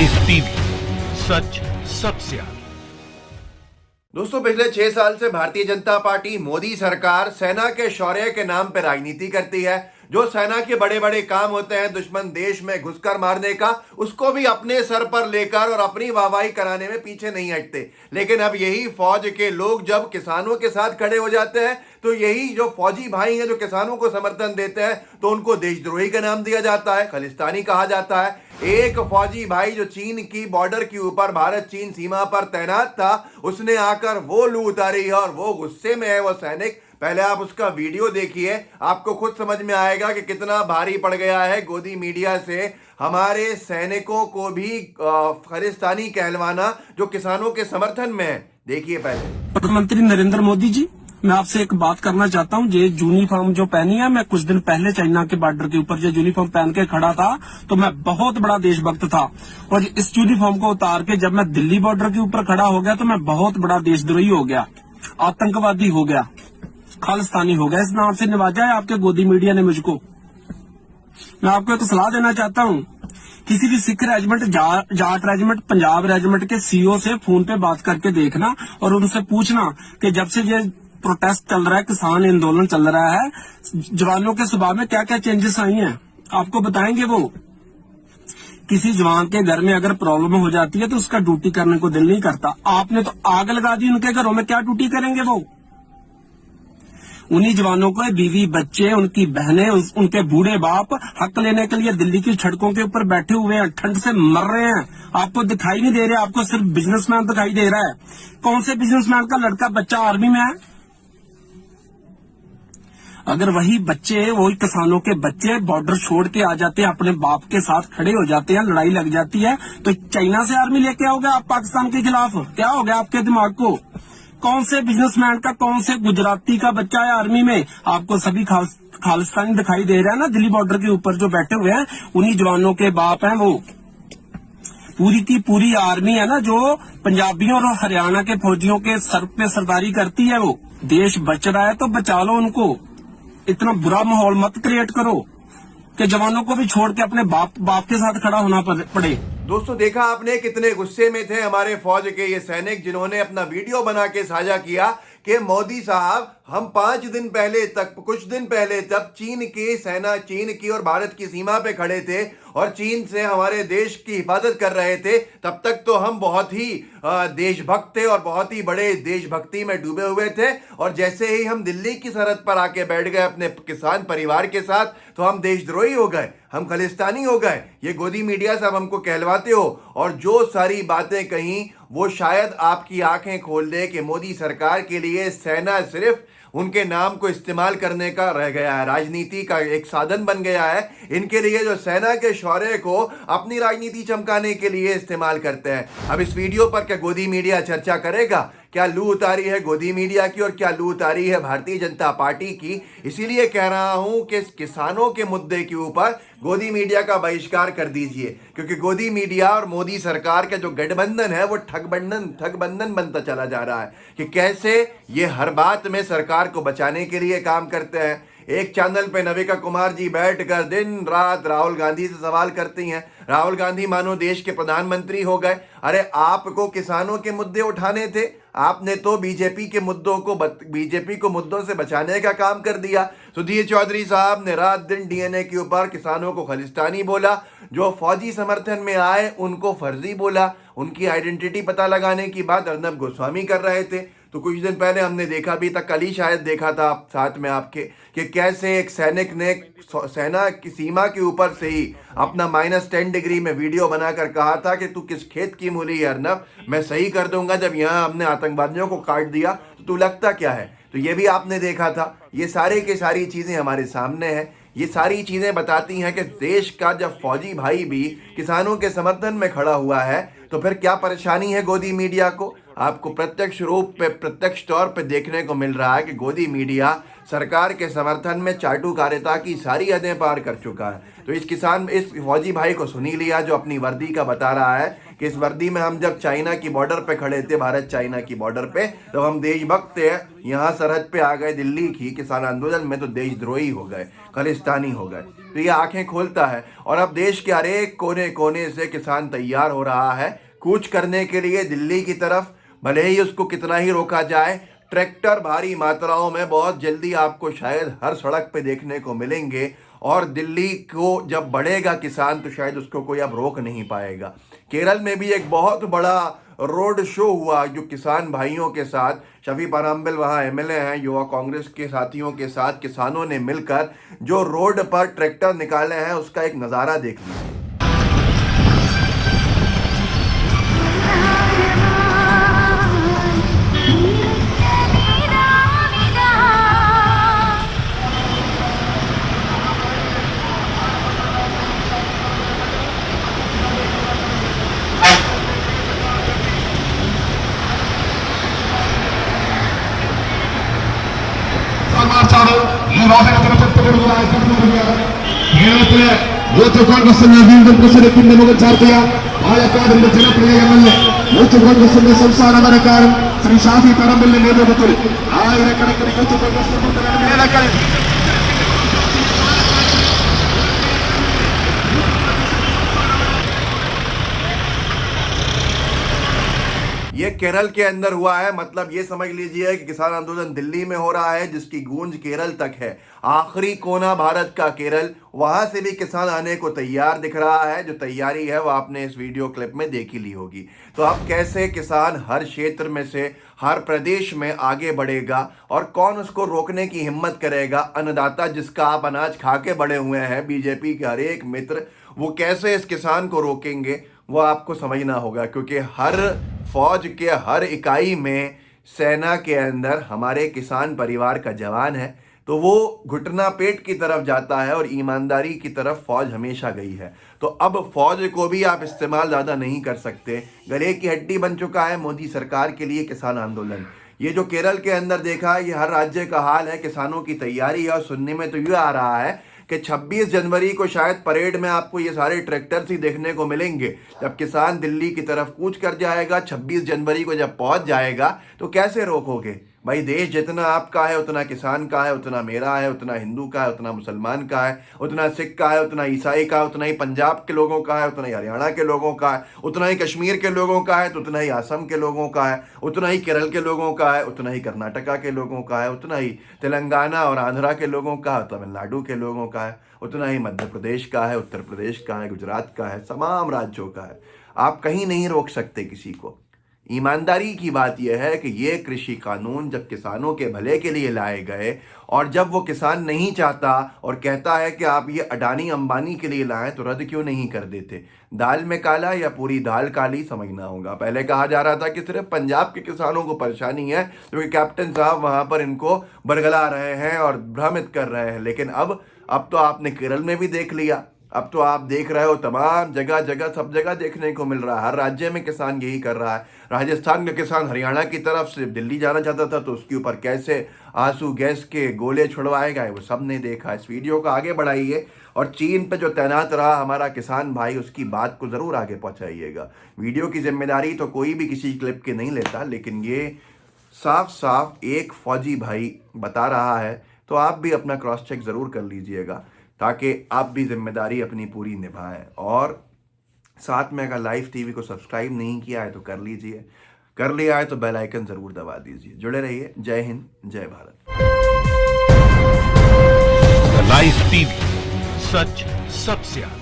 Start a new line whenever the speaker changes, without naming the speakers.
Live TV, सच सबसे आगे।
दोस्तों, पिछले 6 साल से भारतीय जनता पार्टी, मोदी सरकार सेना के शौर्य के नाम पर राजनीति करती है। जो सेना के बड़े बड़े काम होते हैं दुश्मन देश में घुसकर मारने का, उसको भी अपने सर पर लेकर और अपनी वाहवाही कराने में पीछे नहीं हटते। लेकिन अब यही फौज के लोग जब किसानों के साथ खड़े हो जाते हैं, तो यही जो फौजी भाई हैं जो किसानों को समर्थन देते हैं, तो उनको देशद्रोही का नाम दिया जाता है, खालिस्तानी कहा जाता है। एक फौजी भाई जो चीन की बॉर्डर के ऊपर भारत चीन सीमा पर तैनात था, उसने आकर वो लू उतारी है और वो गुस्से में है वो सैनिक। पहले आप उसका वीडियो देखिए, आपको खुद समझ में आएगा कि कितना भारी पड़ गया है गोदी मीडिया से हमारे सैनिकों को भी खालिस्तानी कहलवाना जो किसानों के समर्थन में है। देखिए पहले।
प्रधानमंत्री नरेंद्र मोदी जी, मैं आपसे एक बात करना चाहता हूँ। ये यूनिफॉर्म जो पहनी है, मैं कुछ दिन पहले चाइना के बॉर्डर के ऊपर जो यूनिफॉर्म पहन के खड़ा था, तो मैं बहुत बड़ा देशभक्त था। और इस यूनिफॉर्म को उतार के जब मैं दिल्ली बॉर्डर के ऊपर खड़ा हो गया, तो मैं बहुत बड़ा देशद्रोही हो गया, आतंकवादी हो गया, खालिस्तानी हो गया। इस नाम से नवाजा है आपके गोदी मीडिया ने मुझको। मैं आपको एक सलाह देना चाहता हूँ, किसी भी Sikh regiment, Jat regiment, Punjab regiment के सीईओ से फोन पे बात करके देखना और उनसे पूछना कि जब से ये प्रोटेस्ट चल रहा है, किसान आंदोलन चल रहा है, जवानों के स्वभाव में क्या क्या चेंजेस आई हैं, आपको बताएंगे वो। किसी जवान के घर में अगर प्रॉब्लम हो जाती है तो उसका ड्यूटी करने को दिल नहीं करता। आपने तो आग लगा दी उनके घरों में, क्या ड्यूटी करेंगे वो। उन्हीं जवानों को बीवी बच्चे, उनकी बहनें, उनके बूढ़े बाप हक लेने के लिए दिल्ली की सड़कों के ऊपर बैठे हुए हैं, ठंड से मर रहे हैं। आपको दिखाई नहीं दे रहे, आपको सिर्फ बिजनेसमैन दिखाई दे रहा है। कौन से बिजनेसमैन का लड़का बच्चा आर्मी में है? अगर वही बच्चे, वही किसानों के बच्चे बॉर्डर छोड़ के आ जाते हैं, अपने बाप के साथ खड़े हो जाते हैं, लड़ाई लग जाती है, तो चाइना से आर्मी लेके आओगे आप पाकिस्तान के खिलाफ? क्या हो गया आपके दिमाग को? कौन से बिजनेसमैन का, कौन से गुजराती का बच्चा है आर्मी में? आपको सभी खालिस्तानी दिखाई दे रहा है ना। दिल्ली बॉर्डर के ऊपर जो बैठे हुए हैं, उन्हीं जवानों के बाप हैं वो। पूरी की पूरी आर्मी है ना जो पंजाबियों और हरियाणा के फौजियों के सर पे सरदारी करती है। वो देश बच रहा है तो बचा लो उनको। इतना बुरा माहौल मत क्रिएट करो कि जवानों को भी छोड़ के अपने बाप के साथ खड़ा होना पड़े।
दोस्तों, देखा आपने कितने गुस्से में थे हमारे फौज के ये सैनिक, जिन्होंने अपना वीडियो बना के साझा किया कि मोदी साहब, हम 5 दिन पहले तक, कुछ दिन पहले तक चीन की सेना, चीन की और भारत की सीमा पे खड़े थे और चीन से हमारे देश की हिफाजत कर रहे थे। तब तक तो हम बहुत ही देशभक्त थे और बहुत ही बड़े देशभक्ति में डूबे हुए थे। और जैसे ही हम दिल्ली की सरहद पर आके बैठ गए अपने किसान परिवार के साथ, तो हम देशद्रोही हो गए, हम खालिस्तानी हो गए। ये गोदी मीडिया से अब हमको कहलवाते हो। और जो सारी बातें कहीं, वो शायद आपकी आंखें खोल दे कि मोदी सरकार के लिए सेना सिर्फ उनके नाम को इस्तेमाल करने का रह गया है, राजनीति का एक साधन बन गया है। इनके लिए जो सेना के शौर्य को अपनी राजनीति चमकाने के लिए इस्तेमाल करते हैं। अब इस वीडियो पर क्या गोदी मीडिया चर्चा करेगा? क्या लू उतारी है गोदी मीडिया की और क्या लू उतारी है भारतीय जनता पार्टी की? इसीलिए कह रहा हूं कि किसानों के मुद्दे के ऊपर गोदी मीडिया का बहिष्कार कर दीजिए, क्योंकि गोदी मीडिया और मोदी सरकार का जो गठबंधन है वो ठगबंधन बनता चला जा रहा है कि कैसे ये हर बात में सरकार को बचाने के लिए काम करते हैं। एक चैनल पे नविका कुमार जी बैठकर दिन रात राहुल गांधी से सवाल करती हैं। राहुल गांधी मानो देश के प्रधानमंत्री हो गए। अरे आपको किसानों के मुद्दे उठाने थे, आपने तो बीजेपी को मुद्दों से बचाने का काम कर दिया। सुधीर चौधरी साहब ने रात दिन डीएनए के ऊपर किसानों को खालिस्तानी बोला, जो फौजी समर्थन में आए उनको फर्जी बोला। उनकी आइडेंटिटी पता लगाने की बात अर्नब गोस्वामी कर रहे थे। तो कुछ दिन पहले हमने देखा भी था, कल ही शायद देखा था साथ में आपके, कि कैसे एक सैनिक ने सेना की सीमा के ऊपर से ही अपना -10 डिग्री में वीडियो बनाकर कहा था कि तू किस खेत की मूली है अर्नब, मैं सही कर दूंगा। जब यहाँ हमने आतंकवादियों को काट दिया तो तू लगता क्या है? तो ये भी आपने देखा था। ये सारे की सारी चीजें हमारे सामने हैं। ये सारी चीजें बताती हैं कि देश का जब फौजी भाई भी किसानों के समर्थन में खड़ा हुआ है, तो फिर क्या परेशानी है गोदी मीडिया को? आपको प्रत्यक्ष रूप पे, प्रत्यक्ष तौर पे देखने को मिल रहा है कि गोदी मीडिया सरकार के समर्थन में चाटुकारिता की सारी हदें पार कर चुका है। तो इस फौजी भाई को सुनी लिया जो अपनी वर्दी का बता रहा है कि इस वर्दी में हम जब चाइना की बॉर्डर पे खड़े थे, भारत चाइना की बॉर्डर पे, तो हम देशभक्त थे, यहाँ सरहद पे आ गए दिल्ली की किसान आंदोलन में तो देशद्रोही हो गए, खालिस्तानी हो गए। तो ये आंखें खोलता है और अब देश के हर एक कोने कोने से किसान तैयार हो रहा है कूच करने के लिए दिल्ली की तरफ। भले ही उसको कितना ही रोका जाए, ट्रैक्टर भारी मात्राओं में बहुत जल्दी आपको शायद हर सड़क पे देखने को मिलेंगे और दिल्ली को जब बढ़ेगा किसान तो शायद उसको कोई अब रोक नहीं पाएगा। केरल में भी एक बहुत बड़ा रोड शो हुआ जो किसान भाइयों के साथ, शफी पराम्बिल वहाँ एमएलए हैं, युवा कांग्रेस के साथियों के साथ किसानों ने मिलकर जो रोड पर ट्रैक्टर निकाले हैं उसका एक नज़ारा देख लिया।
കേരളത്തിലെ യൂത്ത് കോൺഗ്രസിന്റെ വീണ്ടും പ്രസിഡന്റിന്റെ മുഖം ചാർത്തിയ പാലക്കാടിന്റെ ജനപ്രിയ എംഎൽഎ യൂത്ത് കോൺഗ്രസിന്റെ സംസ്ഥാന വരക്കാരൻ ശ്രീ ഷാഫി പറമ്പിലിന്റെ നേതൃത്വത്തിൽ ആയിരക്കണക്കിന് യൂത്ത് കോൺഗ്രസ് നേതാക്കൾ
ये केरल के अंदर हुआ है, मतलब ये समझ लीजिए कि किसान आंदोलन दिल्ली में हो रहा है जिसकी गूंज केरल तक है। आखिरी कोना भारत का केरल, वहां से भी किसान आने को तैयार दिख रहा है। जो तैयारी है वो आपने इस वीडियो क्लिप में देख ही ली होगी। तो अब कैसे किसान हर क्षेत्र में से हर प्रदेश में आगे बढ़ेगा और कौन उसको रोकने की हिम्मत करेगा? अन्नदाता जिसका आप अनाज खा के बड़े हुए हैं, बीजेपी के हर एक मित्र, वो कैसे इस किसान को रोकेंगे वो आपको समझना होगा। क्योंकि हर फौज के हर इकाई में सेना के अंदर हमारे किसान परिवार का जवान है, तो वो घुटना पेट की तरफ जाता है और ईमानदारी की तरफ फौज हमेशा गई है। तो अब फौज को भी आप इस्तेमाल ज़्यादा नहीं कर सकते। गले की हड्डी बन चुका है मोदी सरकार के लिए किसान आंदोलन। ये जो केरल के अंदर देखा है, ये हर राज्य का हाल है। किसानों की तैयारी है और सुनने में तो ये आ रहा है कि 26 जनवरी को शायद परेड में आपको ये सारे ट्रैक्टर्स ही देखने को मिलेंगे। जब किसान दिल्ली की तरफ कूच कर जाएगा, 26 जनवरी को जब पहुंच जाएगा, तो कैसे रोकोगे भाई? देश जितना आपका है उतना किसान का है, उतना मेरा है, उतना हिंदू का है, उतना मुसलमान का है, उतना सिख का है, उतना ईसाई का है, उतना ही पंजाब के लोगों का है, उतना ही हरियाणा के लोगों का है, उतना ही कश्मीर के लोगों का है, तो उतना ही असम के लोगों का है, उतना ही केरल के लोगों का है, उतना ही कर्नाटका के लोगों का है, उतना ही तेलंगाना और आंध्रा के लोगों का है, तमिलनाडु के लोगों का है, उतना ही मध्य प्रदेश का है, उत्तर प्रदेश का है, गुजरात का है, तमाम राज्यों का है। आप कहीं नहीं रोक सकते किसी को। ईमानदारी की बात यह है कि ये कृषि कानून जब किसानों के भले के लिए लाए गए और जब वो किसान नहीं चाहता और कहता है कि आप ये अडानी अंबानी के लिए लाएं, तो रद्द क्यों नहीं कर देते? दाल में काला या पूरी दाल काली, समझना होगा। पहले कहा जा रहा था कि सिर्फ पंजाब के किसानों को परेशानी है क्योंकि कैप्टन साहब वहाँ पर इनको बरगला रहे हैं और भ्रमित कर रहे हैं। लेकिन अब तो आपने केरल में भी देख लिया। अब तो आप देख रहे हो तमाम जगह जगह सब जगह देखने को मिल रहा है। हर राज्य में किसान यही कर रहा है। राजस्थान का किसान हरियाणा की तरफ से दिल्ली जाना चाहता था तो उसके ऊपर कैसे आंसू गैस के गोले छुड़वाएगा वो सब ने देखा। इस वीडियो को आगे बढ़ाइए और चीन पे जो तैनात रहा हमारा किसान भाई, उसकी बात को ज़रूर आगे पहुँचाइएगा। वीडियो की जिम्मेदारी तो कोई भी किसी क्लिप की नहीं लेता, लेकिन ये साफ साफ एक फौजी भाई बता रहा है, तो आप भी अपना क्रॉस चेक ज़रूर कर लीजिएगा ताकि आप भी जिम्मेदारी अपनी पूरी निभाएं। और साथ में अगर लाइव टीवी को सब्सक्राइब नहीं किया है तो कर लीजिए, कर लिया है तो बेल आइकन ज़रूर दबा दीजिए। जुड़े रहिए। जय हिंद, जय भारत।
लाइव टीवी, सच सबसे आगे।